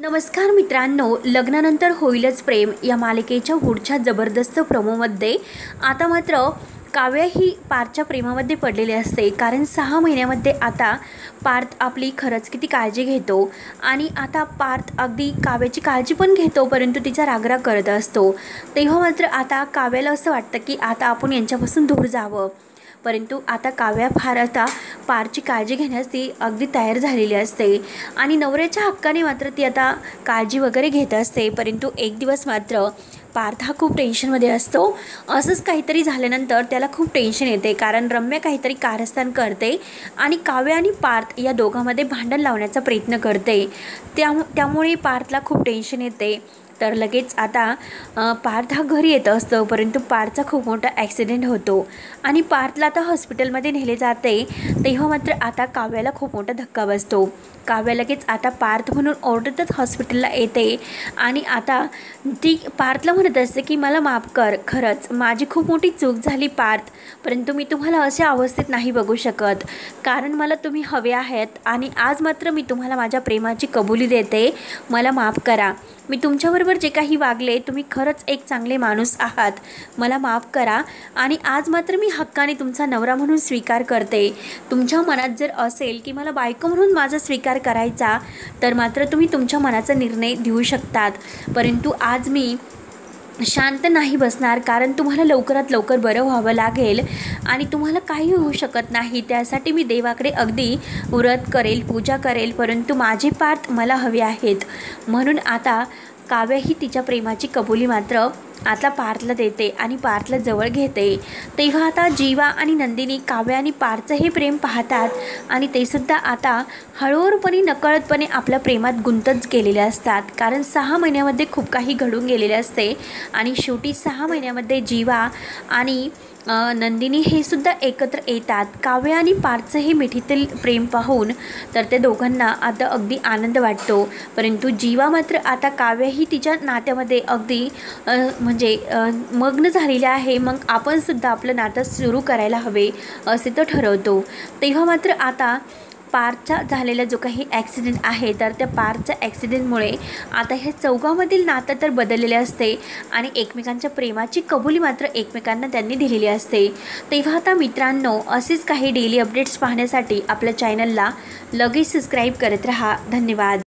नमस्कार मित्रांनो, लग्नानंतर होईलच प्रेम या मालिकेच्या पुढच्या जबरदस्त प्रोमोमध्ये आता मात्र काव्या ही पार्थच्या प्रेमामध्ये पडलेली असते. कारण 6 महिन्यामध्ये आता पार्थ आपली खरंच किती काळजी घेतो आणि आता पार्थ अगदी काव्याची काळजी पण घेतो, परंतु तिचा रागराग करत असतो. तेव्हा मात्र आता काव्याला असं वाटतं की आता आपण यांच्यापासून दूर जावं, परंतु आता काव्या फार आता पारची काळजी घेण्यास ती अगदी तयार झालेली असते आणि नवऱ्याच्या हक्काने मात्र ती आता काळजी वगैरे घेत असते. परंतु एक दिवस मात्र पार्थ हा खूप टेन्शनमध्ये असतो. असंच काहीतरी झाल्यानंतर त्याला खूप टेन्शन येते, कारण रम्या काहीतरी कारस्थान करते आणि काव्या आणि पार्थ या दोघांमध्ये भांडण लावण्याचा प्रयत्न करते. त्यामुळे पार्थला खूप टेन्शन येते. तर लगेच आता पार्थ हा घरी येत असतो, परंतु पार्थचा खूप मोठा ॲक्सिडेंट होतो आणि पार्थला आता हॉस्पिटलमध्ये नेले जाते. तेव्हा मात्र आता काव्याला खूप मोठा धक्का बसतो. काव्या लगेच आता पार्थ म्हणून ओरडतच हॉस्पिटलला येते आणि आता ती पार्थला म्हणत असते की मला माफ कर, खरंच माझी खूप मोठी चूक झाली पार्थ, परंतु मी तुम्हाला अशा अवस्थेत नाही बघू शकत, कारण मला तुम्ही हवे आहेत आणि आज मात्र मी तुम्हाला माझ्या प्रेमाची कबुली देते. मला माफ करा. मी तुमच्याबरोबर जे काही वागले, तुम्ही खरंच एक चांगले माणूस आहात. मला माफ करा आणि आज मात्र मी हक्काने तुमचा नवरा म्हणून स्वीकार करते. तुमच्या मनात जर असेल की मला बायको म्हणून माझा स्वीकार करायचा, तर मात्र तुम्ही तुमच्या मनाचा निर्णय देऊ शकतात, परंतु आज मी शांत नाही बसणार, कारण तुम्हाला लवकरात लवकर बरं व्हावं लागेल आणि तुम्हाला काही होऊ शकत नाही. त्यासाठी मी देवाकडे अगदी व्रत करेल, पूजा करेल, परंतु माझे पार्थ मला हवे आहेत. म्हणून आता काव्या ही तिच्या प्रेमाची कबुली मात्र आता पार्थला देते आणि पार्थला जवळ घेते. तेव्हा आता जीवा आणि नंदिनी काव्या आणि पार्थचं हे प्रेम पाहतात आणि ते सुद्धा आता हळूहळूपणे नकळतपणे आपल्या प्रेमात गुंतच गेलेले असतात, कारण 6 महिन्यामध्ये खूप काही घडून गेलेले असते आणि शेवटी 6 महिन्यामध्ये जीवा आणि नंदिनी हे सुद्धा एकत्र येतात. काव्या आणि पार्थचं हे मिठीतील प्रेम पाहून तर त्या दोघांना आता अगदी आनंद वाटतो, परंतु जीवा मात्र आता काव्या ही तिच्या नात्यामध्ये अगदी मग्न झालेली आहे. मग आपण सुद्धा आपलं नातं सुरू करायला हवे असे तो ठरवतो. तेव्हा मात्र आता पार्थचा झालेला जो काही ॲक्सिडेंट आहे, तर त्या पार्थच्या ॲक्सिडेंटमुळे आता हे चौघांमधील नातं तर बदललेले असते आणि एकमेकांच्या प्रेमाची कबुली मात्र एकमेकांना त्यांनी दिलेली असते. तेव्हा आता मित्रांनो, असेच काही डेली अपडेट्स पाहण्यासाठी आपल्या चॅनलला लगेच सबस्क्राईब करत राहा. धन्यवाद.